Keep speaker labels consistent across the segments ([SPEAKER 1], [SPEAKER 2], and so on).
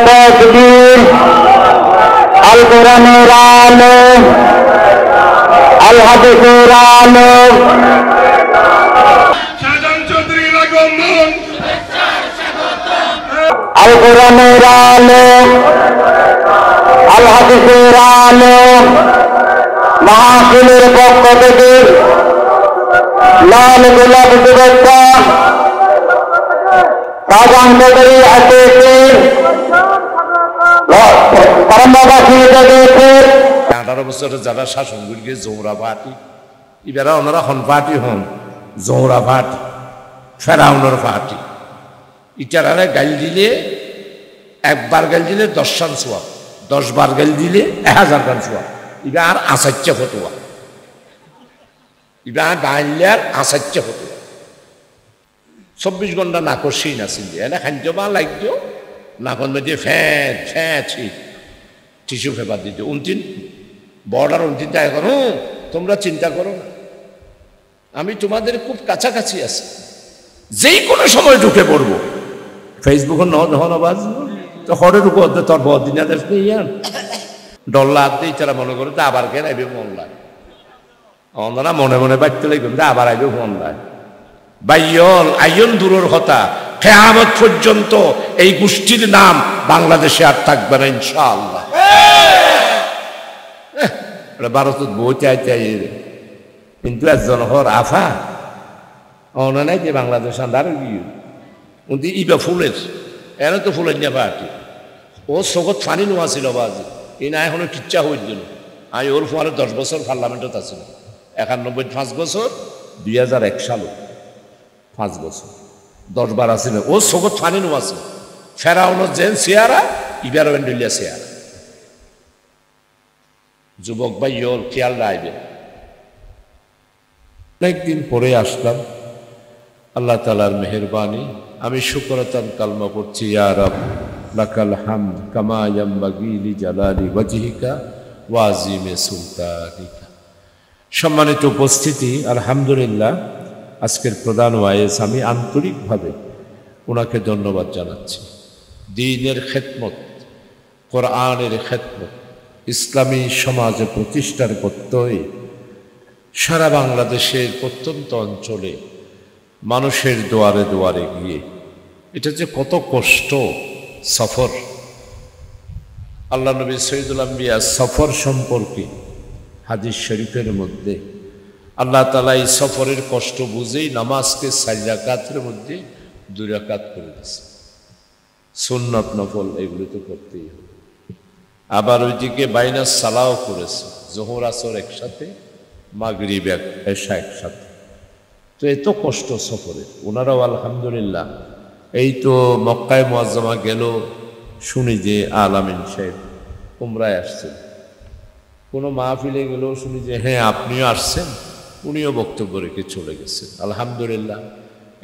[SPEAKER 1] তাকবীর আল কোরআনের আলো আল হাদিসের আলো আল কোরআনের আলো আল হাদিসের আলো মাহফিলের পক্ষ থেকে লাল গোলাপ শুভেচ্ছা রাজান চৌধুরী আসেছে
[SPEAKER 2] 18 বছরের যারা শাসন করিয়ে জৌরা পার্টি এবারা ওনারা হন পার্টি হন জৌরা পার্টি ফেরাউনের পার্টি ইটারারে গাল দিলে একবার গাল দিলে 10 রান সোয়াব 10 বার গাল দিলে 1000 রান সোয়াব এবার আর আসাচ্চা ফটোয়া এবার বাংলার আসাচ্চা ফটোয়া 24 ঘন্টা নাকশি নাছিল এনে খাদ্য বা লাগত নাকন দিয়ে ফ্যান ফ্যাঁছি টিস্যু পেপার দিতে উনতিন বর্ডার উনতিন তাই করো তোমরা চিন্তা করো না আমি তোমাদের খুব কাছাকাছি আছি যেই কোনো সময় ঢুকে পড়বো ফেসবুকে নহনবাজ তো হরের উপর তোর বদিনাদের ইয়ান ডল্লা দিই তারা মনে করে তো আবার কেন আইবে মন লাগে ওনারা মনে মনে বাড়তে লাগবে আবার আইবে মন লাগে বাইয়ল আইন দূরের কথা কিয়ামত পর্যন্ত এই গোষ্ঠীর নাম বাংলাদেশে আর থাকবে না ইনশাআল্লাহ ভারত বইতে আইতে কিন্তু একজন হর আফা অনা নাই যে বাংলাদেশ আন্দার গিয়ে উনি ইবা ফুলের এনে তো ফুলের নিয়ে পার্টি ও চোখত ফানি নোয়া ছিল বাজি এই না এখনো কিচ্ছা হয়ে দিল আমি ওর ফলে 10 বছর পার্লামেন্টত আছিল 91 5 বছর 2001 সাল 5 বছর 10 বার আছিল ও চোখত ফানি নোয়া ছিল ফেরাউনের যেন চেয়ারা ইবার বেন্ডলিয়া চেয়ারা যুবক ভাই ওর খেয়াল রাখবে অনেকদিন পরে আসলাম আল্লাহ তাআলার মেহেরবানি আমি শুকরাতান কালমা পড়ছি ইয়া রব লাকাল হামদ কামা ইয়ামবাগি লিজালালি ওয়াজহিকা ওয়া আযীমি সুলতানিকা। সম্মানিত উপস্থিতি, আলহামদুলিল্লাহ আজকের প্রধান ওয়াইজ আমি আন্তরিকভাবে ওনাকে ধন্যবাদ জানাচ্ছি। দ্বীনের খেদমত, কোরআনের খেদমত, ইসলামী সমাজে প্রতিষ্ঠার প্রত্যয়ে সারা বাংলাদেশের প্রত্যন্ত অঞ্চলে মানুষের দুয়ারে দুয়ারে গিয়ে এটা যে কত কষ্ট সফর। আল্লাহ নবী সৈয়দুল আম্বিয়া সফর সম্পর্কে হাদিস শরীফের মধ্যে আল্লাহ তাআলা এই সফরের কষ্ট বুঝেই নামাজকে 4 রাকাতের মধ্যে 2 রাকাত করে দিয়েছে। সুন্নত নফল এগুলো তো করতেই হবে। আবার ওইদিকে বাইনা সালাও করেছে, জোহর আসর একসাথে, মাগরিব এশা একসাথে। তো এত কষ্ট সফরে ওনারাও আলহামদুলিল্লাহ এই তো মক্কায় মুআজ্জামা গেল শুনি যে আলামিন সাহেব উমরায় আসছেন, কোনো মাহফিলে গেলেও শুনি যে হ্যাঁ আপনিও আসছেন, উনিও বক্তব্য রেখে চলে গেছেন। আলহামদুলিল্লাহ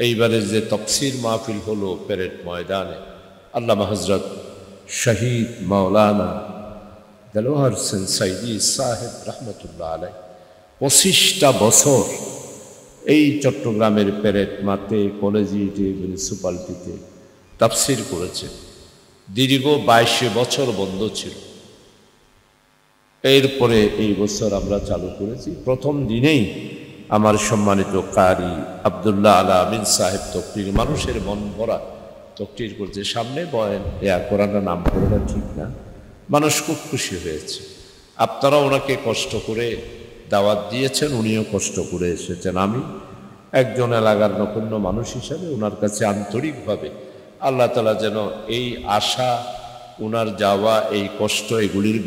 [SPEAKER 2] এইবারে যে তাফসীর মাহফিল হলো প্যারেড ময়দানে, আল্লামা হযরত শহীদ মাওলানা দেলোয়ার হোসেন সাইদি সাহেব রহমতুল্লাহ আলাইহি 25টা বছর এই চট্টগ্রামের প্যারেড মাঠে, কলেজিয়েটে, মিউনিসিপ্যালিটিতে তাফসীর করেছে। দীর্ঘ 22 বছর বন্ধ ছিল। এরপরে এই বছর আমরা চালু করেছি। প্রথম দিনেই আমার সম্মানিত কারি আব্দুল্লাহ আল আমিন সাহেব তকরির, মানুষের মন ভরা তকরির করছে। সামনে বয়ান কোরআনের নাম করাটা ঠিক না, মানুষ খুব খুশি হয়েছে। আপনারা ওনাকে কষ্ট করে দাওয়াত দিয়েছেন, উনিও কষ্ট করে এসেছেন। আমি একজন এলাকার নগণ্য মানুষ হিসাবে ওনার কাছে আন্তরিকভাবে আল্লাহ তাআলা যেন এই আশা, ওনার যাওয়া, এই কষ্ট, এগুলির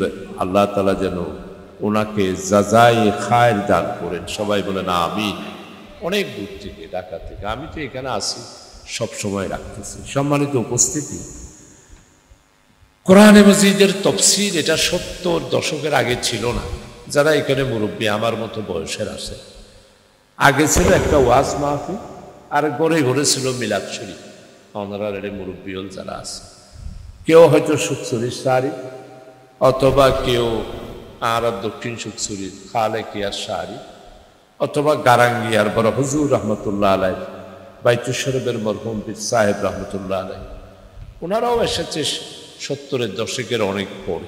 [SPEAKER 2] আল্লাহ তাআলা যেন ওনাকে জাযায়ে খায়র দান করেন। সবাই বলেন আমিন। অনেক দূর থেকে, ঢাকা থেকে, আমি তো এখানে আসি সব সময় রাখতেছি। সম্মানিত উপস্থিতি, কোরআনে মজিদের তাফসীর এটা 70 দশকের আগে ছিল না। যারা এখানে মুরব্বী আমার মতো বয়সের আছে, আগে ছিল একটা ওয়াজ মাহফিল, আর ঘরে ঘরে ছিল মিলাদ শরীফ। অনারারে মুরব্বী হল যারা আছে, কেউ হয়তো সুকসুরির শাড়ি, অথবা কেউ আর দক্ষিণ সুকসুরির খালে কিয়ার শাড়ি, অথবা গারাঙ্গিয়ার বড় হুজুর রহমতুল্লাহ আলাইহি, বাইতুল শরীফের মরহুম পীর সাহেব রহমতুল্লাহ আলাইহি, ওনারাও এসেছে 70-এর দশকের অনেক পরে।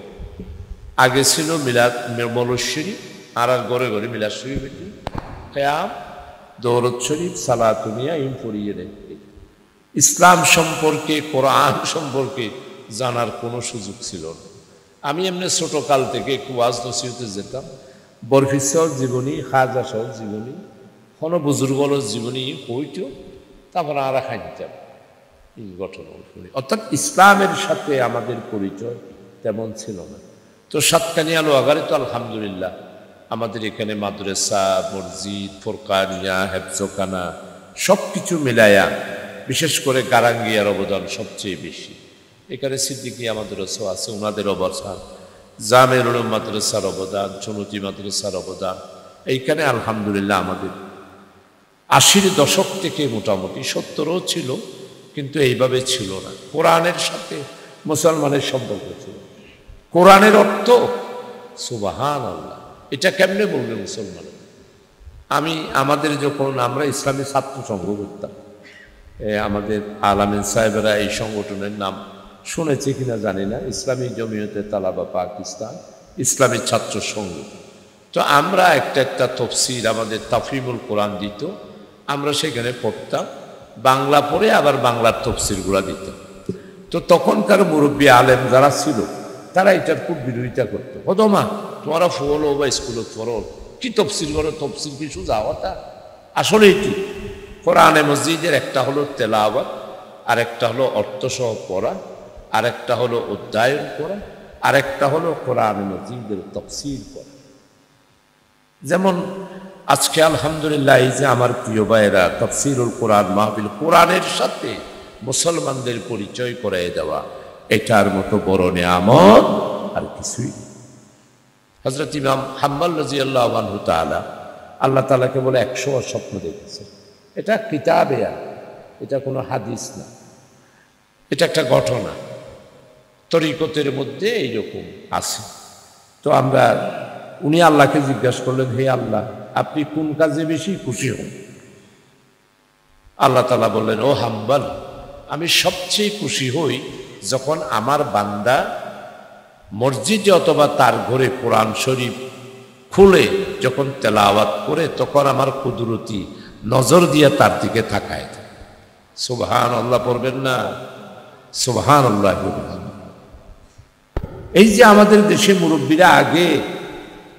[SPEAKER 2] আগে ছিল মিলাদ মৌলুদ শরীফ, আর ঘরে ঘরে মিলাদ শরীফ, কিয়াম, দৌলত শরীফ, সালাতুনিয়া ইম পড়িয়ে নেয়। ইসলাম সম্পর্কে, কোরআন সম্পর্কে জানার কোনো সুযোগ ছিল না। আমি এমনি ছোটকাল থেকে একটু ওয়াজ নসিহতে যেতাম, বরফি সাহেব জীবনী, খাজা সাহেব জীবনী, কোনো বুজুর্গর জীবনী হইতো, তারপর আর খাইতাম এই ঘটনা শুনি। অর্থাৎ ইসলামের সাথে আমাদের পরিচয় তেমন ছিল না। তো সাতকানিয়া লোহাগারে তো আলহামদুলিল্লাহ আমাদের এখানে মাদ্রাসা, মসজিদ, ফোরকানিয়া, হেফজখানা সব কিছু মিলায়া, বিশেষ করে গারাঙ্গিয়ার অবদান সবচেয়ে বেশি। এখানে সিদ্দিকিয়া মাদ্রাসা আছে, ওনাদের অবদান, জামের উলুম মাদ্রাসার অবদান, চুনতি মাদ্রাসার অবদান। এইখানে আলহামদুলিল্লাহ আমাদের 80-র দশক থেকে মোটামুটি 70ও ছিল, কিন্তু এইভাবে ছিল না। কোরআনের সাথে মুসলমানের সম্পর্ক ছিল। কোরআনের অর্থ সুবহানাল্লাহ, এটা কেমনে বলবে মুসলমান? আমাদের যখন আমরা ইসলামী ছাত্র সংঘ করতাম, আমাদের আলামিন সাহেবেরা এই সংগঠনের নাম শুনেছে কিনা জানি না, ইসলামী জমিয়তে তালাবা পাকিস্তান ইসলামী ছাত্র সংঘ। তো আমরা একটা তফসির, আমাদের তাফহিমুল কোরআন দিত, আমরা সেখানে পড়তাম, বাংলা পড়ে আবার বাংলার তফসিরগুলা দিতাম। তো তখনকার মুরব্বী আলেম যারা ছিল তারা এটার খুব বিরোধিতা করতো। হতো মা তোমরা ফলো বা স্কুলে পড়ো, কি তফসির করো, তফসির কিছু যাওয়াটা আসলে কি? কোরআনে মসজিদের একটা হলো তেলাওয়াত, আর একটা হলো অর্থসহ পড়া, আর একটা হলো অধ্যয়ন করা, আর একটা হলো কোরআনে মসজিদের তফসির করা। যেমন আজকে আলহামদুলিল্লাহ এই যে আমার প্রিয় ভাইয়েরা তাফসীরুল কোরআন মাহফিল, কোরআনের সাথে মুসলমানদের পরিচয় করায় দেওয়া, এটার মতো বড় নিয়ামত আর কিছুই। হযরত ইমাম হাম্মাল রাদিয়াল্লাহু আনহু তাআলা আল্লাহ তাআলাকে বলে 100 স্বপ্ন দেখেছে। এটা কিতাবে, এটা কোনো হাদিস না, এটা একটা ঘটনা তরিকতের মধ্যে এইরকম আছে। তো উনি আল্লাহকে জিজ্ঞাসা করলেন, হে আল্লাহ, আপনি কোন কাজে বেশি খুশি হন? আল্লাহ তাআলা বললেন, ও হাম্বাল, আমি সবচেয়ে খুশি হই যখন আমার বান্দা মসজিদে অথবা তার ঘরে কোরআন শরীফ খুলে যখন তেলাওয়াত করে, তখন আমার কুদরতি নজর দিয়ে তার দিকে তাকায়। সুবহানাল্লাহ পড়বেন না? সুবহানাল্লাহ। এই যে আমাদের দেশে মুরব্বীরা আগে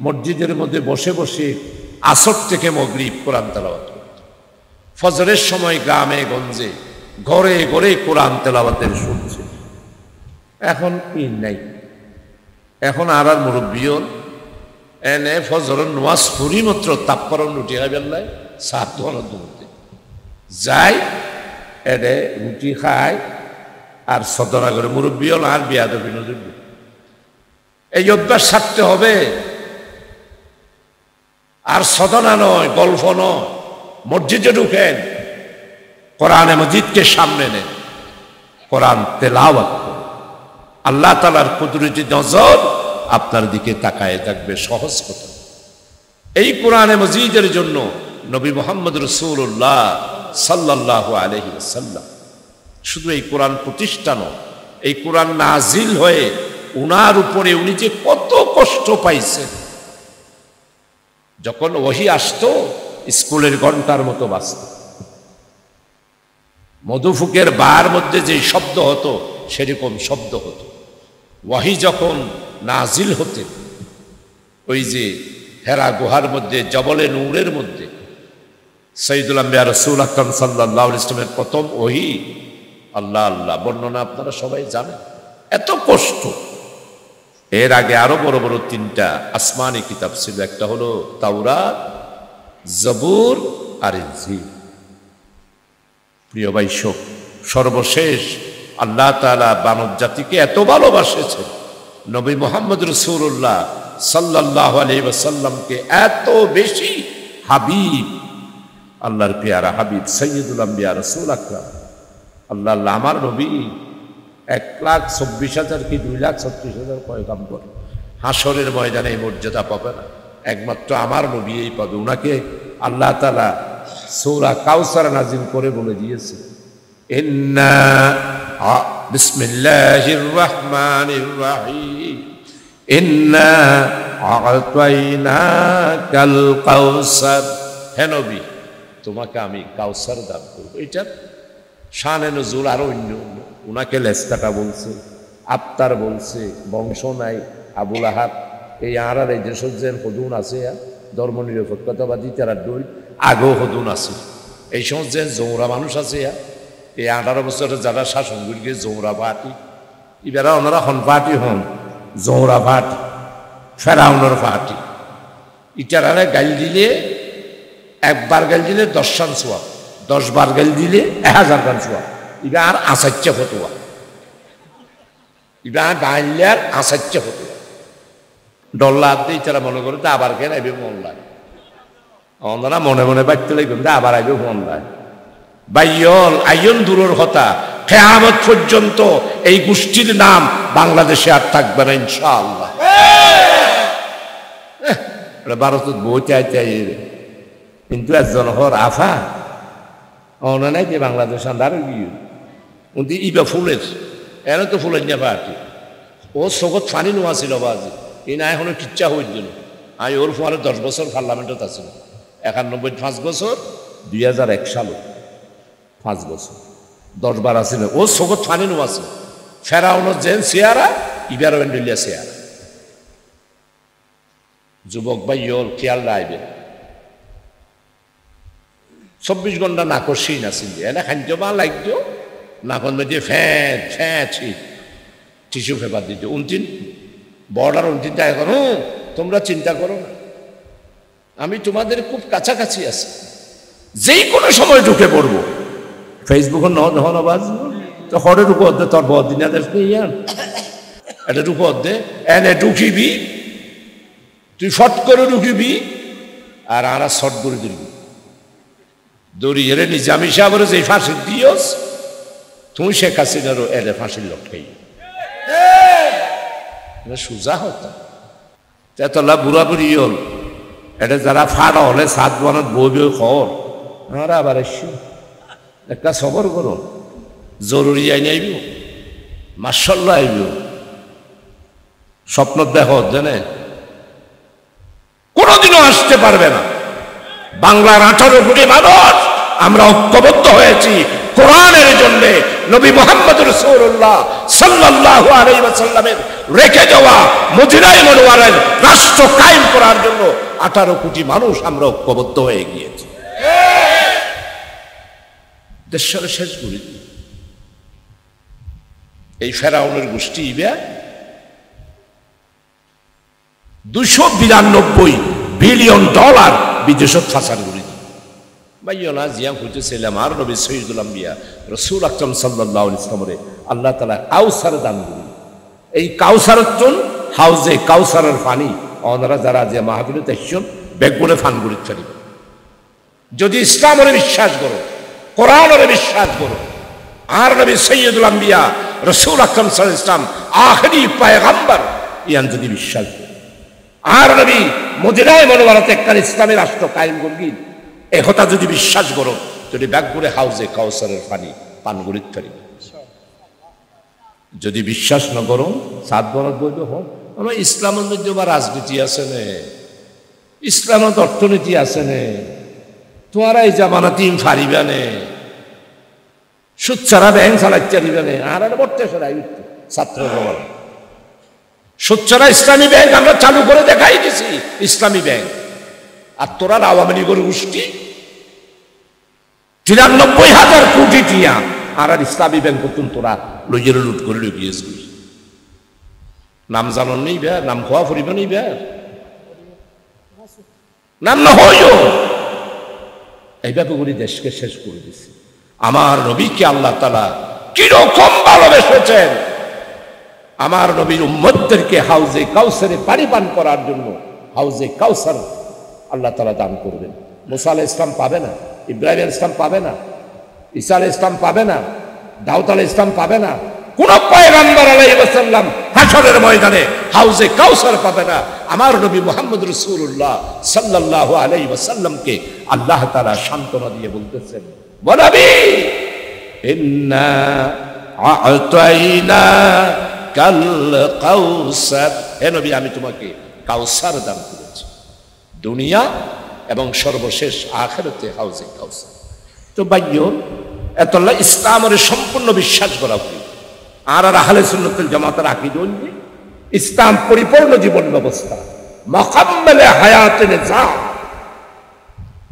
[SPEAKER 2] মসজিদের মধ্যে বসে বসে আসর থেকে মাগরিব কোরআন তেলাওয়াত করত, ফজরের সময় গ্রামে গঞ্জে ঘরে ঘরে কোরআন তেলাওয়াতের শুনছে। এখন কি নাই, এখন আর মুরব্বীও এনে ফজরের নামাজ পড়ি মাত্র তাপ্পরণ রুটি খাইবেন নাই, সাত ধরনের মধ্যে যাই এনে রুটি খায় আর সদনা করে মুরব্বীও আর বিয়াদবি নজর। এই অভ্যাস ছাড়তে হবে। আর সদনা নয়, গল্প নয়, মসজিদে ঢুকেন, কোরআনে মজিদকে সামনে নেন, কোরআন তেলাওয়াত করুন, আল্লাহ তাআলার কুদরতি নজর আপনার দিকে তাকায় থাকবে। সহজ কথা। এই কোরআনে মজিদের জন্য নবী মুহাম্মদ রাসূলুল্লাহ সাল্লাল্লাহু আলাইহি ওয়াসাল্লাম শুধু এই কোরআন প্রতিষ্ঠা নয়, এই কোরআন নাজিল হয়ে উনার উপরে উনি যে কত কষ্ট পাইছেন। যখন ওহী আসতো স্কুলের ঘন্টার মতো বাজত, মধুফুকের বার মধ্যে যে শব্দ হতো সেরকম শব্দ হতো। ওহী যখন নাজিল হতেন, ওই যে হেরা গুহার মধ্যে জবলে নূরের মধ্যে সাইয়্যিদুল আম্বিয়া রাসূল আকরাম সাল্লাল্লাহু আলাইহি ওয়াসাল্লামের প্রথম ওহী, আল্লাহ আল্লাহ বর্ণনা আপনারা সবাই জানেন, এত কষ্ট। এর আগে আরো বড় বড় 3টা আসমানি কিতাব ছিল, একটা হলো তাওরাত, জবুর আর ইনজিল। প্রিয় ভাই, সর্বশেষ আল্লাহ তাআলা মানব জাতিকে এত ভালোবাসেছেন, নবী মুহাম্মদ রাসূলুল্লাহ সাল্লাল্লাহু আলাইহি ওয়াসাল্লামকে এত বেশি হাবিব, আল্লাহর পেয়ারা হাবিব সাইয়্যিদুল আম্বিয়া রাসূল আকরাম, আল্লাহ আল্লাহ আমার নবী 1,24,000 কি 2,36,000 পয়গাম্বর হাসরের ময়দানে এই মর্যাদা পাবে না, একমাত্র আমার নবী এই পাবে। উনাকে আল্লাহ তাআলা সূরা কাউসার নাজিল করে বলে দিয়েছে, ইন্না বিসমিল্লাহির রহমানির রহিম ইন্না আ'তাইনাকাল কাউসার। হে নবী, তোমাকে আমি কাউসার দান করব। এটা শানে নজুল আরো অন্য অন্য। উনাকে লেস্তাটা বলছে, আফতার বলছে, বংশ নাই, আবুল আহাব, এই আরার এই যে সজ্জের হদুন আছে, ধর্ম নিরপেক্ষতাবাদী তারা দই আগেও হদুন আছে। এই সমস্ত যে জৌরা মানুষ আছে, এই 18 বছরে যারা শাসন করিয়ে জৌরা পার্টি, এবারা ওনারা হন পার্টি হন জৌরা পার্টি, ফেরাউনের পার্টি। ইটারারে গাল দিলে, একবার গাল দিলে 10 রান সোয়া, 10 বার গাল দিলে 1000 রান সোয়া। ইবা আর আসাচ্চা ফতুয়া, ইবা গাইলে আর আসাচ্চা ফতুয়া। ডল্লা দিয়ে তারা মনে করে আবার কেন আইবে মনলায়, ওনারা মনে মনে বাড়তে লাগবেন আবার আইবে মনলায়। বাইয়ল আইয়ন দূরের কথা, কিয়ামত পর্যন্ত এই গোষ্ঠীর নাম বাংলাদেশে আর থাকবে না ইনশাআল্লাহ। ভারত বই চাই চাই, কিন্তু একজন হর আফা অনা নাই যে বাংলাদেশ আন্দার গিয়ে উনি ইবা ফুলের এনে তো ফুলের না পার্টি। ও সগত ফানি নোয়া ছিল বাজি, এই না এখনো কিচ্ছা হইল। আমি ওর ফলে 10 বছর পার্লামেন্টত আছিল, 91 5 বছর, 2001 সালে 5 বছর, 10 বার আছিল। ও সগত ফানি নোয়া আছে, ফেরাউনের জেন চেয়ারা, ইবার এন্ডেলিয়া চেয়ারা। যুবক ভাই ইয়ল খেয়াল রাখবে, 24 ঘন্টা নাকর সিন আছিল, এনে খাদ্য বা লাগত নাকন মধ্যে ফ্যাট ফ্যাট টিস্যু পেপার দিত। 29 বর্ডার 29টা এখন তোমরা চিন্তা করো না, আমি তোমাদের খুব কাছাকাছি আছি, যেই কোনো সময় ঢুকে পড়বো। ফেসবুক নহনবাজ তো হরের উপর দে তোর বদিনা দেশ ইয়ান এটা উপর দে এনে ঢুকিবি, তুই ফট করে ঢুকিবি আর আরা শট করে দিবি দড়ি এরে নিজামি সাহেবের যে ফাঁসি দিয়স, তুমি শেখ হাসিনারও এরে ফাঁসির লটকাই সোজা হতা তেতলা বুড়া বুড়ি হল। এটা যারা ফাড়া হলে 7 বনত বই বই খবর আমরা আবার এসছি একটা সবর করো, জরুরি আইন আইব, মার্শাল্লাহ আইব, স্বপ্ন দেখো জানে কোনোদিনও আসতে পারবে না। বাংলার 18 কোটি মানুষ আমরা ঐক্যবদ্ধ হয়েছি কোরআনের জন্য, নবী মুহাম্মদ রাসূলুল্লাহ সাল্লাল্লাহু আলাইহি ওয়াসাল্লামের রেখে যাওয়া মদিনায়ে মুনাওয়ারার রাষ্ট্র কায়েম করার জন্য 18 কোটি মানুষ আমরা ঐক্যবদ্ধ হয়ে গিয়েছি। দেশের শেষ করে এই ফেরাউনের গোষ্ঠী ইবা 292 বিলিয়ন ডলার বিদেশত ফাঁসার করে দিই। ভাইয়া জিয়া খুঁজেছিলাম আর নবী সৈয়দুল আম্বিয়া রাসূল আকরাম সাল্লাল্লাহু আলাইহি ওয়াসাল্লামে আল্লাহ তাআলা কাউসার দান করেন। এই কাউসারতুন হাউজে কাউসারের পানি ওনারা যারা যে মাহফিলে তাইছেন বেগুনে ফান করে ফেলি। যদি ইসলামের বিশ্বাস করো, কোরআনের বিশ্বাস করো, আর নবী সৈয়দুল আম্বিয়া রাসূল আকরাম সাল্লাল্লাহু আলাইহি ওয়াসাল্লাম আখেরি পয়গম্বর ইয়ান যদি বিশ্বাস করো, আর নবী মদিনায়ে মুনাওয়ারাতে একটা ইসলামী রাষ্ট্র কায়েম করবেন এই কথা যদি বিশ্বাস করো, যদি ব্যাগ করে হাউজে কাউসারের পানি পান করিতে পারি। যদি বিশ্বাস না করো 7 বরত বলবে হোক আমার ইসলামের মধ্যে বা রাজনীতি আছে নে, ইসলামের অর্থনীতি আছে নে, তোমারা এই জামানা টিম ফারিবে নে, সুদ ছাড়া ব্যাংক চালাইতে পারিবে নে, আর বর্তে সরাই ছাত্র জগৎ সুদ ছাড়া ইসলামী ব্যাংক আমরা চালু করে দেখাই দিছি ইসলামী ব্যাংক। আর তোরা আওয়ামী লীগের গোষ্ঠী 93,000 কোটি টিয়া আর ইসলামী ব্যাংক করতুন তোরা লইয়ের লুট করে লই গিয়েছিস। নাম জানন নেই বে, নাম খোয়া ফুরিব নেই বে, নাম না হইও এইভাবে করে দেশকে শেষ করে দিছে। আমার নবীকে আল্লাহ তাআলা কিরকম ভালোবেসেছেন, আমার নবীর উম্মতদেরকে হাউজে কাউসারে পানি পান করার জন্য হাউজে কাউসার আল্লাহ তাআলা দান করবেন। মুসা আলাইহিস সালাম পাবে না, ইব্রাহিম আলাইহিস সালাম পাবে না, ঈসা আলাইহিস সালাম পাবে না, দাউদ আলাইহিস সালাম পাবে না, কোন পয়গম্বর আলাইহিস সালাম হাশরের ময়দানে হাউজে কাউসার পাবে না। আমার নবী মুহাম্মদ রাসূলুল্লাহ সাল্লাল্লাহু আলাইহি ওয়াসাল্লামকে আল্লাহ তাআলা সান্ত্বনা দিয়ে বলতেছেন, ওয়া নবী ইন্না আ'তাইনা কাল কাউসার, হে নবী আমি তোমাকে কাউসার দান করেছি, দুনিয়া এবং সর্বশেষ আখিরাতে হাউজে কাউসার। তো বাইয় এতলা ইসলামের সম্পূর্ণ বিশ্বাস করা উচিত। আর আহলে সুন্নাতুল জামাতের আকীদা হইল ইসলাম পরিপূর্ণ জীবন ব্যবস্থা, মুকাম্মালে হায়াতে নিজাম।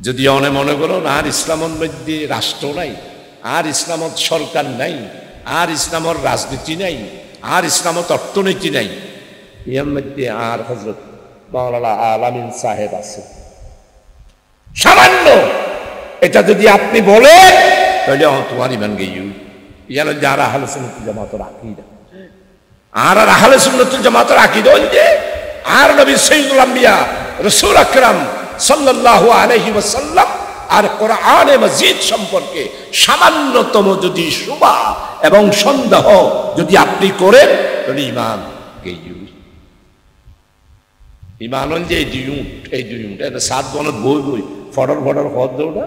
[SPEAKER 2] যদি অনে মনে করো আর ইসলামের মধ্যে রাষ্ট্র নাই, আর ইসলামত সরকার নাই, আর ইসলামের রাজনীতি নাই, আর ইসলামত অর্থনীতি নাই, এর মধ্যে আর হযরত মাওলানা আলামিন সাহেব আছে সামান্য। এটা যদি আপনি বলেন তাহলে তোমার ইমান গেইউ ইয়ান যারা আহলে সুন্নাতুল জামাতের আকীদা। আর আহলে সুন্নাতুল জামাতের আকীদা হইছে আর নবী সাইয়্যিদুল আম্বিয়া রাসূল আকরাম সাল্লাল্লাহু আলাইহি ওয়াসাল্লাম আর কোরআনে মাজিদ সম্পর্কে সামান্যতম যদি শুভা এবং সন্দেহ যদি আপনি করেন তাহলে ইমান গেইউ। ইমান হল যে এই দুইউট এটা সাত বনত বই বই ফডর ফডর হদ দৌড়া।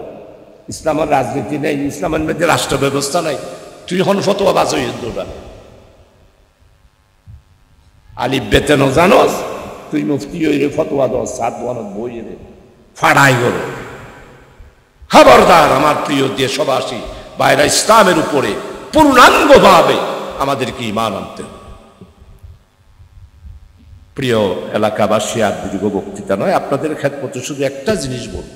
[SPEAKER 2] ইসলামের রাজনীতি নেই, ইসলামের মধ্যে রাষ্ট্র ব্যবস্থা নাই, তুই হন ফতোয়া বাজ হয়ে দৌড়া। আলিফ বেতেন জানোস, তুই মুফতি হইরে ফতোয়া দস সাত বনত বই রে ফাড়াই গেল। খবরদার আমার প্রিয় দেশবাসী বাইরা, ইসলামের উপরে পূর্ণাঙ্গভাবে আমাদেরকে ঈমান আনতে হবে। প্রিয় এলাকাবাসী, আর দীর্ঘ বক্তৃতা নয়, আপনাদের খেদমতে শুধু একটা জিনিস বলব।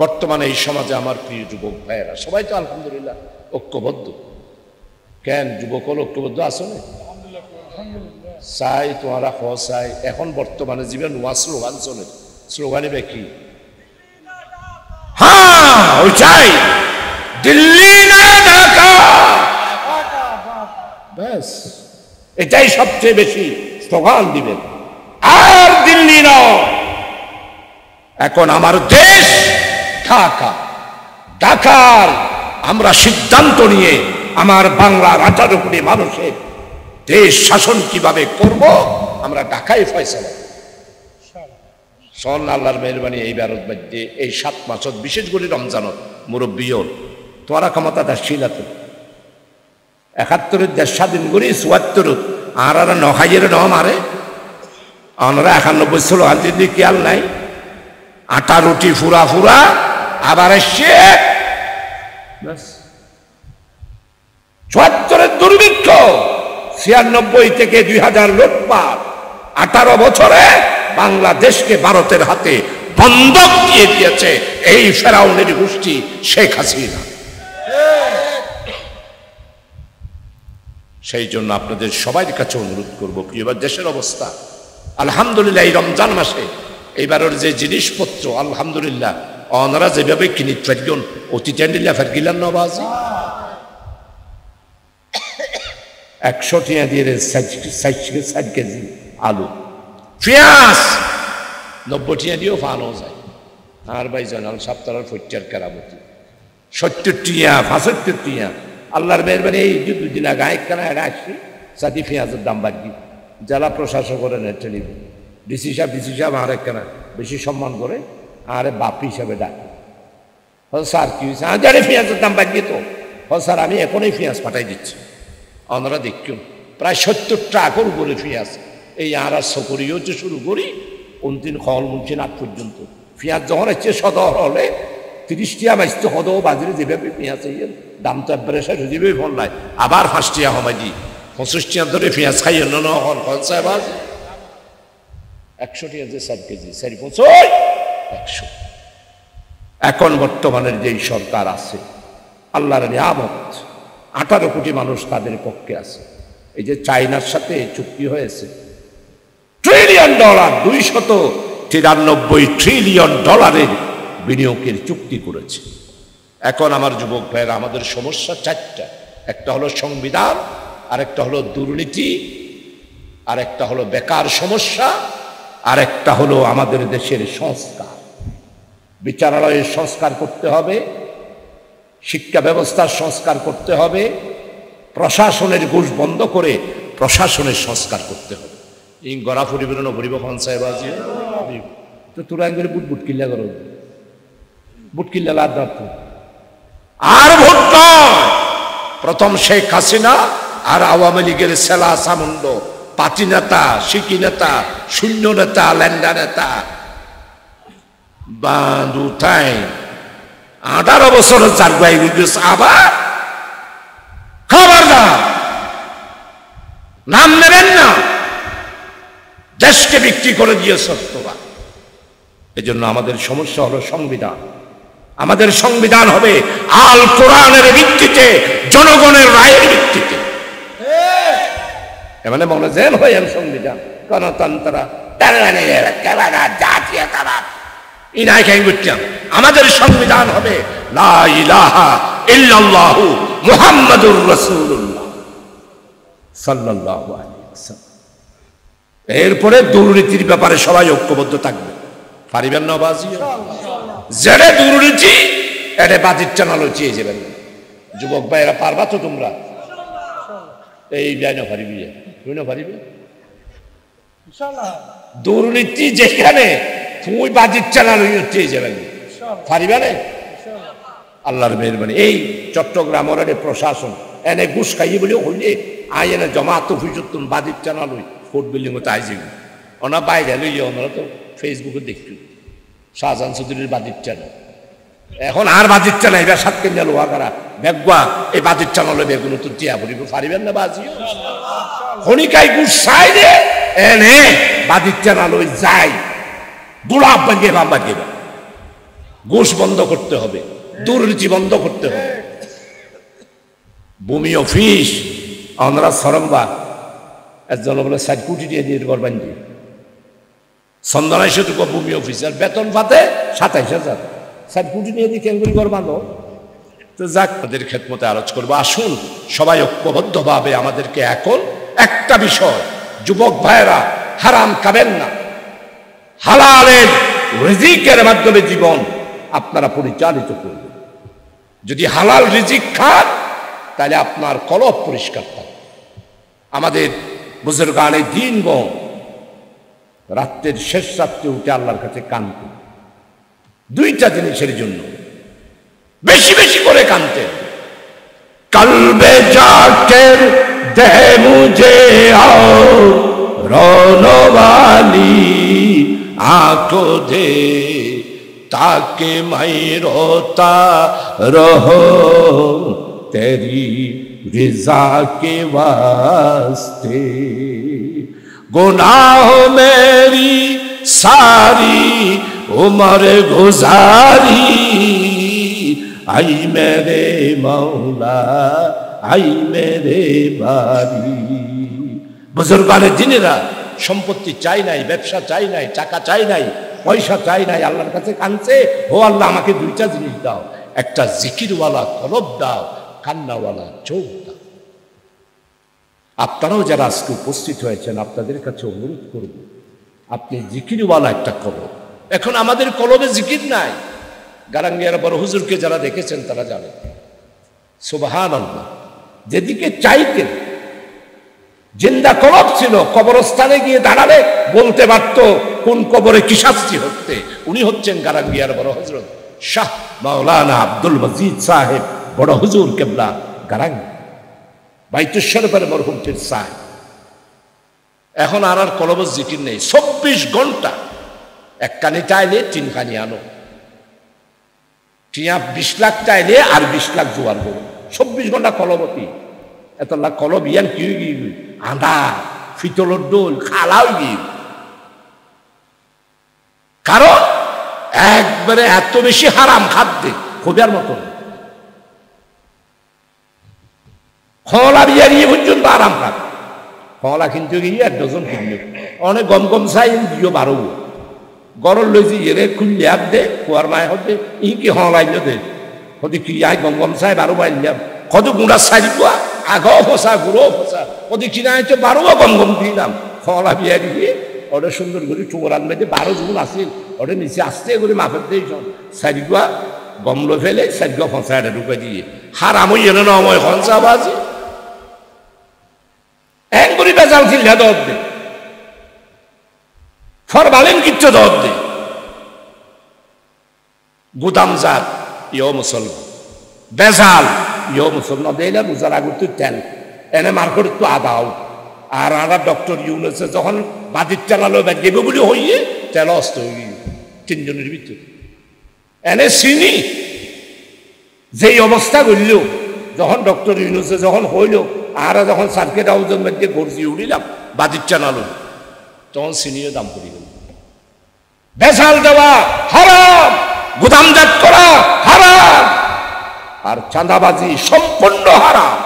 [SPEAKER 2] বর্তমানে এই সমাজে আমার প্রিয় যুবক ভাইয়েরা সবাই তো আলহামদুলিল্লাহ ঐক্যবদ্ধ। কেন যুবক হল ঐক্যবদ্ধ আসো না? চাই তোমারা হ চাই। এখন বর্তমানে জীবন নোয়া স্লোগান চলে, স্লোগানে কি? হ্যাঁ ওই চাই দিল্লি না ঢাকা, ব্যাস এটাই সবচেয়ে বেশি স্লোগান দিবেন। আর দিল্লি নয়, এখন আমার দেশ ঢাকা। ঢাকার আমরা সিদ্ধান্ত নিয়ে আমার বাংলার 18 কোটি মানুষের দেশ শাসন কিভাবে করব আমরা ঢাকায় ফয়সালা সন। আল্লাহর মেহরবানি এই ভারত মধ্যে এই 7 মাসত বিশেষ করে রমজানত মুরব্বীও তোরা ক্ষমতা দাসছিল 71 দেশ স্বাধীন করি 74 আর 9 ন মারে আমরা 91 স্লোগান দিদি খেয়াল নাই। আটা রুটি ফুরা ফুরা আবার এসছে 74 দুর্ভিক্ষ, 96 থেকে 2000 লুটপাট, 18 বছরে বাংলাদেশকে ভারতের হাতে বন্ধক দিয়ে দিয়েছে এই ফেরাউনের গোষ্ঠী শেখ হাসিনা। সেই জন্য আপনাদের সবার কাছে অনুরোধ করবো, প্রিয়বার দেশের অবস্থা আলহামদুলিল্লাহ এই রমজান মাসে এইবারের যে জিনিসপত্র আলহামদুলিল্লাহ ওনারা যেভাবে কিনে ফেরগন অতি টেন্ডিল্লা ফেরগিলান নবাজি 100 টিয়া দিয়ে 60 কেজি আলু, পেঁয়াজ 90 টিয়া দিয়েও ফানো যায়। আর ভাই জানাল সপ্তাহের ফৈটার কেরামতি 70 টিয়া 75 টিয়া। আল্লাহর মেহরবানি এই 2 দিন আগে একখানা এটা আসছি সাথে পেঁয়াজের দাম বাড়ি জেলা প্রশাসক করে নেটে নিবে ডিসি সাহেব আর একখানা বেশি সম্মান করে আর বাপ হিসাবে ডাকে। স্যার কি হয়েছে? জানি পেঁয়াজের দাম বাড়িয়ে তো স্যার আমি এখনই পেঁয়াজ পাঠাই দিচ্ছি। আমরা দেখুন প্রায় 70 ট্রাকের উপরে পেঁয়াজ এই আর সকরিও হচ্ছে শুরু করি অন্তিম খল মুনছেন আগ পর্যন্ত। পেঁয়াজ যখন হচ্ছে সদর হলে 30 টিয়া 22 হদও বাজারে যেভাবে পেঁয়াজ দাম তো একবারে শেষ হয়ে যাবে ফল নাই, আবার 5 টিয়া হমাই দিই 25 টিয়া ধরে পেঁয়াজ খাই অন্য হল সাহেব 100 টিয়া যে 7 কেজি 450 100। এখন বর্তমানের যেই সরকার আছে আল্লাহর নিয়ামত 18 কোটি মানুষ তাদের পক্ষে আছে। এই যে চায়নার সাথে চুক্তি হয়েছে $1 ট্রিলিয়ন 293 ট্রিলিয়ন ডলারের বিনিয়োগের চুক্তি করেছে। এখন আমার যুবক ভাইয়েরা আমাদের সমস্যা 4টা, একটা হলো সংবিধান, আরেকটা হলো দুর্নীতি, আরেকটা হলো বেকার সমস্যা, আরেকটা হলো আমাদের দেশের সংস্কার। বিচারালয়ের সংস্কার করতে হবে, শিক্ষা ব্যবস্থার সংস্কার করতে হবে, প্রশাসনের ঘুষ বন্ধ করে প্রশাসনের সংস্কার করতে হবে। এই গড়া পরিবেশন গরিব খান সাহেব আছে তো তোরা করে বুট কিল্লা করো, বুট কিল্লা লাভ আর ভোট নয়, প্রথম শেখ হাসিনা আর আওয়ামী লীগের সেলা সামুন্ড, পাতি নেতা, সিকি নেতা, শূন্য নেতা, ল্যান্ডা নেতা, বাঁধুটাই 18 বছরের চারবাই আবার খবরদার নাম নেবেন না, দেশকে বিক্রি করে দিয়ে সত্যবা। এজন্য আমাদের সমস্যা হলো সংবিধান। আমাদের সংবিধান হবে আল কোরআনের ভিত্তিতে, জনগণের রায়ের ভিত্তিতে। মানে মনে যেন হয় সংবিধান গণতন্ত্র ইনাই খাই বুঝলাম। আমাদের সংবিধান হবে লা ইলাহা ইল্লাল্লাহু মুহাম্মাদুর রাসূলুল্লাহ সাল্লাল্লাহু আলাইহি ওয়াসাল্লাম। এরপরে দুর্নীতির ব্যাপারে সবাই ঐক্যবদ্ধ থাকবে। পারিবেন না বাজি? জেরে দুর্নীতি এটা বাজির টানালো চেয়ে যাবেন। যুবক ভাইয়েরা পারবা তো তোমরা? এই জানো পারিবি, তুই না পারিবি? দুর্নীতি যেখানে তুই বাজির টানালো চেয়ে যাবেন, পারিবে না? আল্লাহর মেহরবানি। এই চট্টগ্রাম ওরে প্রশাসন এনে ঘুষ খাইয়ে বলে হইলে আই এনে জমাত হুজুর বাজির টানালো ফোর্ট বিল্ডিং মতো আইজি ওনা বাইরে লইয়ে ওনারা তো ফেসবুকে দেখছি শাহজাহান চৌধুরীর বাজির টানা। এখন আর বাজির টানা এবার সাত কেন্দ্র লোহা করা বেগুয়া এই বাজির টানালো বেগুন তো টিয়া পড়িব, পারিবেন না বাজি? খনিকাই ঘুষ চাই রে এনে বাজির টানালো যাই গোলাপ বাঙ্গে বাম বাঙ্গে। ঘুষ বন্ধ করতে হবে, দুর্নীতি বন্ধ করতে হবে। ভূমি অফিস আমরা সরম্বা একজন বলে 60 কোটি দিয়ে দিয়ে করবেন যে সন্ধ্যায় সেটুকু ভূমি অফিসার বেতন পাতে 27,000, 60 কোটি নিয়ে দিয়ে কেঙ্গুরি করবানো। তো যাক, আমাদের খেদমতে আলোচ করবো। আসুন সবাই ঐক্যবদ্ধভাবে আমাদেরকে এখন একটা বিষয়, যুবক ভাইয়েরা হারাম খাবেন না, হালালের রিজিকের মাধ্যমে জীবন আপনারা পরিচালিত করবেন। যদি হালাল রিজিক খান তাহলে আপনার কলব পরিষ্কার থাকে। আমাদের বুজুর্গানে দিনগণ রাত্রের শেষ রাত্রে উঠে আল্লাহর কাছে কাঁদতেন দুইটা জিনিসের জন্য, বেশি বেশি করে কাঁদতেন। কলবে জাকের দে মুঝে আও রনওয়ালি আঁখো দে ताकि मैं रोता रहो तेरी रिजा के वास्ते। गुनाह मेरी सारी उम्र गुजारी आई मेरे मौला आई मेरे बारी। बुजुर्गाने जिनेरा সম্পত্তি চাই নাই, ব্যবসা চাই নাই, টাকা চাই নাই, পয়সা চাই নাই, আল্লাহর কাছে কাঁদছে, ও আল্লাহ আমাকে দুইটা জিনিস দাও, একটা জিকিরওয়ালা কলব দাও, কান্নাওয়ালা চোখ দাও। আপনারাও যারা আজকে উপস্থিত হয়েছেন আপনাদের কাছে অনুরোধ করব, আপনি জিকিরওয়ালা একটা কলব। এখন আমাদের কলবে জিকির নাই। গারাঙ্গিয়ার বড় হুজুরকে যারা দেখেছেন তারা জানেন, সুবহানাল্লাহ, যেদিকে চাইতেন জিন্দা কলব ছিল, কবরস্থানে গিয়ে দাঁড়ালে বলতে পারতো কোন কবরে কি শাস্তি হচ্ছে। উনি হচ্ছেন গারাঙ্গিয়ার বড় হযরত শাহ মাওলানা আব্দুল মজিদ সাহেব বড় হুজুর কেবলা গারাঙ্গি বাইতুল শরীফের মরহুম পীর সাহেব। এখন আর কলব জিকির নেই। 24 ঘন্টা এক কানি চাইলে 3 কানি আনো, টিয়া 20 লাখ চাইলে আর 20 লাখ জোয়ার করো। 24 ঘন্টা কলবতি এত লাখ কলব ইয়ান কি গিয়ে আদা ফিতলর দোল খালাও গিয়ে। কারণ একবারে এত বেশি হারাম খাদ্যে খোঁজার মতন খলা বিয়ারিয়ে পর্যন্ত আরাম খাত। খলা কিন্তু গিয়ে 1 ডজন কিনল, অনেক গম গম চাই দিও 12 গরল লইছি এরে খুললে হাত দে কুয়ার মায় হতে ই কি হলাইল দে হতে কি আয় গম গম চাই 12 বাইলাম কত গুঁড়া সারি পোয়া আগও ফসা গুঁড়ো ফসা ওদের কিনা হচ্ছে 12 গম গম দিলাম। খলা বিয়ারিয়ে ওটা সুন্দর করে চোরান মেঝে 12 জন আসিল, ওটা নিচে আসতে করে মাফের দিয়ে সারিগুয়া গমলো ফেলে সারিগুয়া ফসাটা ঢুকে দিয়ে হারাম হই এনে নয় ফসা বাজি এক করে বেজাল খিল্লা দর দে ফরমালিন কিচ্ছু দর দে গুদাম জাত ইয় মুসলমান বেজাল ইয়ে মুসলমান দিলে রোজার আগুন তুই তেল এনে মার্কেট তো আদাও আর আরা ডক্টর ইউনুসে যখন বাদির চালালো গেবে বলে হইয়ে তেল অস্ত হয়ে তিনজনের ভিতরে এনে চিনি যেই অবস্থা করল যখন ডক্টর ইউনুসে যখন হইল আর যখন সার্কিট হাউসের মধ্যে গর্জি উড়িলাম বাদির চালালো তখন চিনিও দাম পড়ে গেল বেজাল দেওয়া হারাম গুদামজাত করা হারাম আর চাঁদাবাজি সম্পূর্ণ হারাম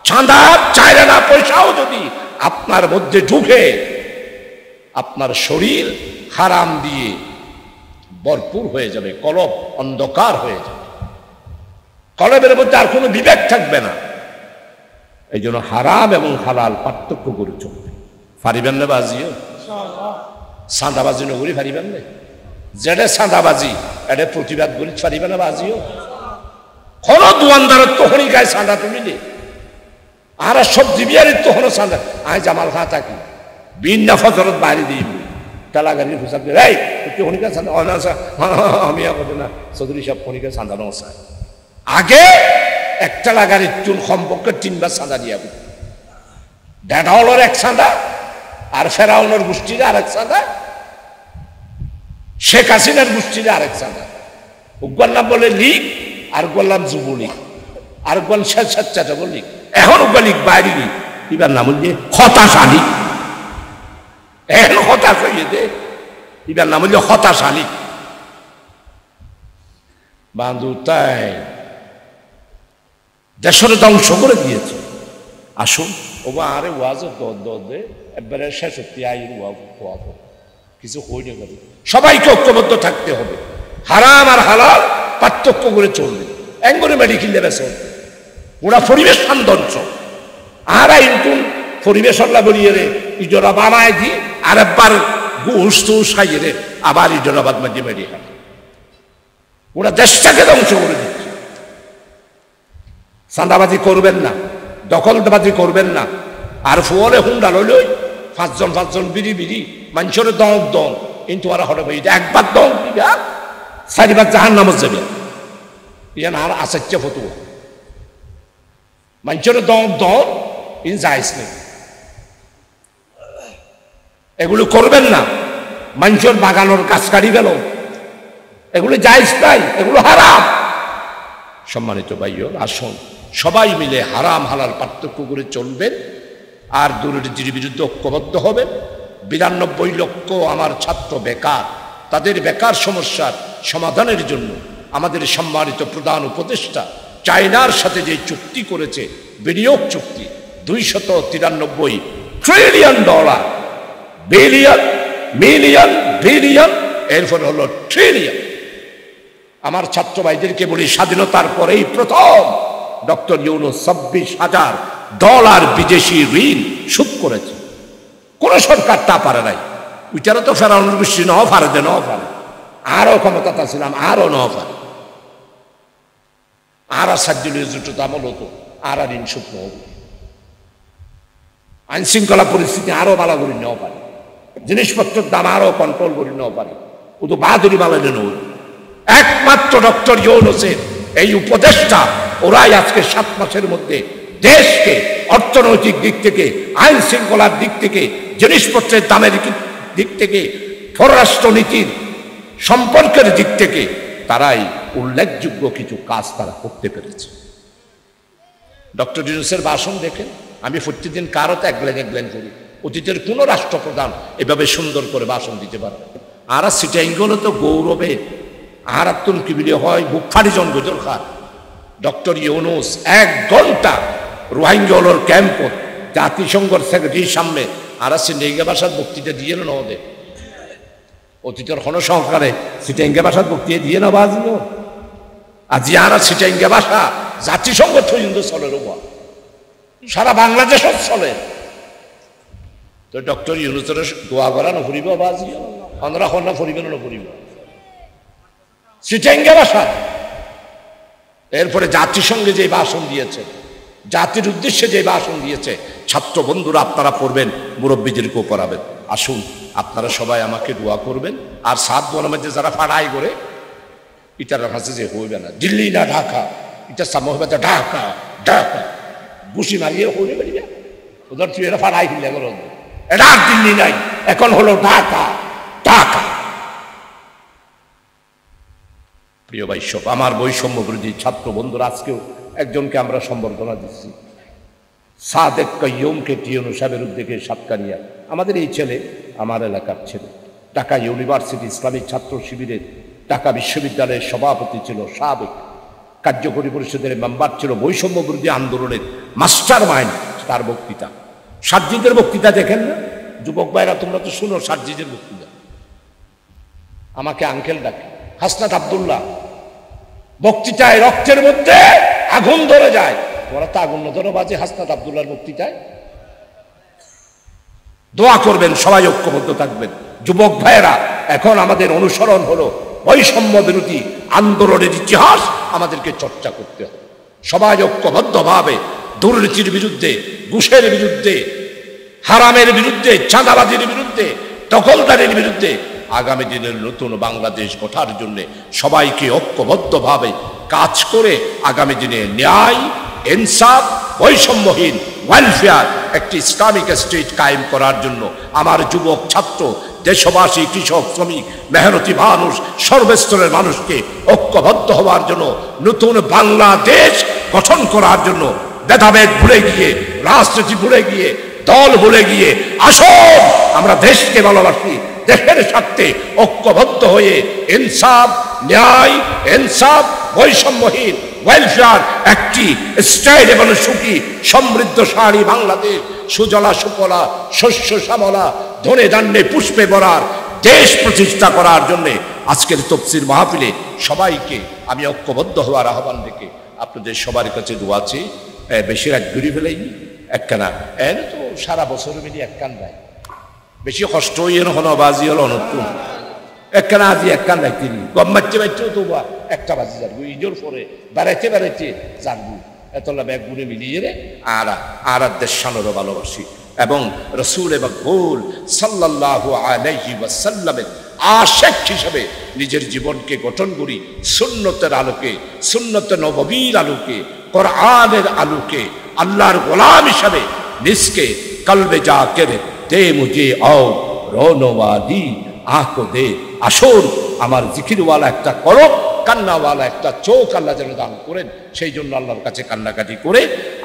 [SPEAKER 2] চাঁদা চাইলে না পয়সাও যদি আপনার মধ্যে ঢুকে আপনার শরীর হারাম দিয়ে ভরপুর হয়ে যাবে কলব অন্ধকার হয়ে যাবে কলবের মধ্যে আর কোনো বিবেক থাকবে না এই জন্য হারাম এবং হালাল পার্থক্য করে চলবে পারিবেন না বাজিও চাঁদাবাজি নগরী পারিবেন না যেটা চাঁদাবাজি এটা প্রতিবাদ করি পারিবে না বাজিও কোন দোয়ানদারের তখনই গায়ে চাঁদা তুমিলে আর সবজি বিয়ারির তখন চাঁদা আয় জামাল খা থাকি বিনা ফজরত বাইরে দিই টালা গাড়ির হিসাব দিয়ে এই তুই হনিকা চাঁদা আমি বলে না চৌধুরী সব হনিকা চাঁদা নসায় আগে একটা লাগারির চুল সম্পর্কে 3 বার চাঁদা দিয়া ডেঢাওয়ালের এক চাঁদা আর ফেরাউনের গোষ্ঠীর আরেক চাঁদা শেখ হাসিনার গোষ্ঠীর আরেক চাঁদা উগ্র নাম বলে লীগ আর গোলাম যুবলীগ আর গোল স্বেচ্ছাসেবক লীগ এখন উগ্র লীগ বাইরে লীগ এবার নাম বলছে হতাশা লীগ এখন হতাশ হয়ে দে এবার নাম বলছে হতাশা লীগ বান্ধু তাই দেশের ধ্বংস করে দিয়েছে আসুন ওবা আরে ওয়াজ দে একবারে শেষ হতে আইন ওয়াজ কিছু হইনি গেল সবাইকে ঐক্যবদ্ধ থাকতে হবে হারাম আর হালাল পার্থক্য করে চলবে এঙ্গরে মেডিকেল লেবে চলবে ওরা পরিবেশ সৌন্দর্য আর আইনটুন পরিবেশ আল্লাহ বলিয়ে রে ইজরা বানায় দি আর একবার ঘুষ তুষ খাইয়ে রে আবার ইজরাবাদ মধ্যে মেডিকেল ওরা দেশটাকে ধ্বংস করে দিচ্ছে চাঁদাবাজি করবেন না দখলবাজি করবেন না আর ফুয়ারে হুন্ডা লইলই 5 জন বিড়ি বিড়ি মানুষের দম কিন্তু ওরা হঠাৎ একবার দম দিবা 4 বার জাহান্নামে যাবে ইয়ান আর আসাচ্চা ফতুয়া মানুষের দম ইন যাইস নেই এগুলো করবেন না মানুষের বাগানোর কাজ কাটি গেল এগুলো জায়েজ নাই এগুলো হারাম সম্মানিত ভাইও আসুন সবাই মিলে হারাম হালাল পার্থক্য করে চলবেন আর দুর্নীতির বিরুদ্ধে ঐক্যবদ্ধ হবেন 92 লক্ষ আমার ছাত্র বেকার তাদের বেকার সমস্যার সমাধানের জন্য আমাদের সম্মানিত প্রধান উপদেষ্টা চায়নার সাথে যে চুক্তি করেছে বিনিয়োগ চুক্তি $293 ট্রিলিয়ন বিলিয়ন মিলিয়ন বিলিয়ন এরপর হলো ট্রিলিয়ন আমার ছাত্র ভাইদেরকে বলি স্বাধীনতার পরেই প্রথম ডক্টর ইউনূস $26,000 বিদেশি ঋণ শোধ করেছে কোন সরকার তা পারে নাই ওইটারও তো ফেরাউনের গোষ্ঠী ন পারে যে ন পারে আরো ক্ষমতা ছিলাম আরো ন পারে আর সাহায্য জুটো আমল হতো আর ঋণ শোধ নহব আইন শৃঙ্খলা পরিস্থিতি আরো ভালো করে নেওয়া পারে জিনিসপত্রের দাম আরো কন্ট্রোল করে নেওয়া পারে ও তো বাহাদুরি মালানো নয় একমাত্র ডক্টর ইউনূসের এই উপদেষ্টা ওরাই আজকে 7 মাসের মধ্যে দেশকে অর্থনৈতিক দিক থেকে আইন শৃঙ্খলার দিক থেকে জিনিসপত্রের দামের দিক থেকে পররাষ্ট্রনীতির সম্পর্কের দিক থেকে তারাই উল্লেখযোগ্য কিছু কাজ তারা করতে পেরেছে ডক্টর ইউনূসের ভাষণ দেখেন আমি প্রতিদিন কারো তো একলেন করি অতীতের কোন রাষ্ট্রপ্রধান এভাবে সুন্দর করে ভাষণ দিতে পারবে আর সিটাইঙ্গল তো গৌরবে আর আত্মন কিবিলে হয় বুক ফাড়ি জনগজর খার ডক্টর ইউনূস 1 ঘন্টা রোহিঙ্গা ক্যাম্প জাতিসংঘের সেক্রেটারির সামনে আর সিটাইঙ্গা ভাষার বক্তৃতা দিয়ে না ওদের অতীতের গণসংস্কারে সিটাইঙ্গা ভাষার বক্তৃতা দিয়ে না বাজলো আজ আর সিটাইঙ্গা ভাষা জাতিসংঘ পর্যন্ত চলে সারা বাংলাদেশও চলে তো ডক্টর ইউনূসের দোয়া করা নফরিব বাজিও আমরা না ফরিবেন নফরিব সিটাইঙ্গা ভাষা এরপরে জাতিসংঘে যে ভাষণ দিয়েছে জাতির উদ্দেশ্যে যে ভাষণ দিয়েছে ছাত্র বন্ধুরা আপনারা পড়বেন মুরব্বীদেরকেও পড়াবেন আসুন আপনারা সবাই আমাকে দোয়া করবেন আর 7 বনের মধ্যে যারা ফাড়াই করে এটার কাছে যে হইবে না দিল্লি না ঢাকা এটা সামহবাদে ঢাকা ঢাকা ঘুষি মারিয়ে হলে বেরিয়ে ওদের তুই এরা ফাড়াই ফেলে গেল। এটা আর দিল্লি নাই, এখন হলো ঢাকা ঢাকা। প্রিয় বৈষ্ণব, আমার বৈষম্য বিরোধী ছাত্র বন্ধুরা, আজকেও একজনকে আমরা সম্বর্ধনা দিচ্ছি, সাদেক কাইয়ুমকে টিউনু সাহেবের উদ্যোগে সাতকানিয়া। আমাদের এই ছেলে আমার এলাকার ছেলে, ঢাকা ইউনিভার্সিটি ইসলামিক ছাত্র শিবিরের ঢাকা বিশ্ববিদ্যালয়ের সভাপতি ছিল, সাবেক কার্যকরী পরিষদের মেম্বার ছিল, বৈষম্য বিরোধী আন্দোলনের মাস্টার মাইন্ড। তার বক্তৃতা, সাজ্জিদের বক্তৃতা দেখেন না যুবক ভাইরা? তোমরা তো শুনো সাজ্জিদের বক্তৃতা। আমাকে আঙ্কেল ডাকে, হাসনাত আব্দুল্লাহ বক্তৃতায় রক্তের মধ্যে আগুন ধরে যায়। ওরা তো আগুন ধরে বাজে হাসনাত আব্দুল্লাহর বক্তৃতায়। দোয়া করবেন, সবাই ঐক্যবদ্ধ থাকবেন। যুবক ভাইয়েরা, এখন আমাদের অনুসরণ হলো বৈষম্য বিরোধী আন্দোলনের ইতিহাস আমাদেরকে চর্চা করতে হবে। সবাই ঐক্যবদ্ধভাবে দুর্নীতির বিরুদ্ধে, ঘুষের বিরুদ্ধে, হারামের বিরুদ্ধে, চাঁদাবাজির বিরুদ্ধে, দখলদারির বিরুদ্ধে আগামী দিনের নতুন বাংলাদেশ গড়ার জন্য সবাইকে ঐক্যবদ্ধভাবে কাজ করে আগামী দিনে ন্যায়, ইনসাফ, বৈষম্যহীন ওয়েলফেয়ার একটি ইসলামিক স্টেট কায়েম করার জন্য আমার যুবক, ছাত্র, দেশবাসী, কৃষক, শ্রমিক, মেহনতি মানুষ, সর্বস্তরের মানুষকে ঐক্যবদ্ধ হওয়ার জন্য, নতুন বাংলাদেশ গঠন করার জন্য ভেদাভেদ ভুলে গিয়ে, রাজনীতি ভুলে গিয়ে, দল ভুলে গিয়ে আসুন আমরা দেশকে ভালোবাসি, দেশের স্বার্থে ঐক্যবদ্ধ হয়ে ইনসাফ, ন্যায়, ইনসাফ, বৈষম্যহীন ওয়েলফেয়ার একটি স্টেট এবং সুখী সমৃদ্ধশালী বাংলাদেশ, সুজলা সুফলা, শস্য শ্যামলা, ধনে ধান্যে পুষ্পে ভরার দেশ প্রতিষ্ঠা করার জন্য আজকের তফসির মাহফিলে সবাইকে আমি ঐক্যবদ্ধ হওয়ার আহ্বান রেখে আপনাদের সবার কাছে দোয়া চেয়ে বেশি রাত ঘুরি ফেলেইনি একখানা এন তো সারা বছর মিলিয়ে একখান দেয় বেশি কষ্ট হইয়ে হলো বাজি হলো নতুন একখানা আজি একখান রাখতেনি গম বাচ্চে বাচ্চেও তো একটা বাজি যাবো ইজোর পরে বেড়াইতে বেড়াইতে জানবো এতলা ব্যাগ গুনে মিলিয়ে রে আর দেশ সানোরও ভালোবাসি এবং রসুল এবং গোল সাল্লাল্লাহু আলাইহি ওয়াসাল্লামের আশিক হিসেবে নিজের জীবনকে গঠন করি সুন্নতের আলোকে, সুন্নতে নববীর আলোকে, কোরআনের আলোকে, আল্লাহর গোলাম হিসাবে নিজকে কলবে যা করে দে মুঝে আও রোনওয়াদি আঁকো দে। আসুন আমার জিকিরওয়ালা একটা করব, কান্নাওয়ালা একটা চোখ আল্লাহ যেন দান করেন। সেই জন্য আল্লাহর কাছে কান্নাকাটি করে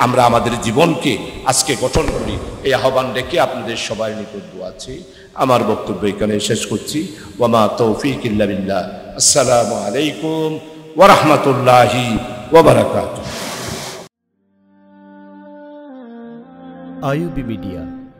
[SPEAKER 2] আমরা আমাদের জীবনকে আজকে গঠন করি, এই আহ্বান রেখে আপনাদের সবাই নিকট দোয়া চাই। আমার বক্তব্য এখানে শেষ করছি। ওয়া মা তৌফিক ইল্লা বিল্লাহ। আসসালামু আলাইকুম ওয়া রাহমাতুল্লাহি ওয়া বারাকাতুহু।
[SPEAKER 3] IUB media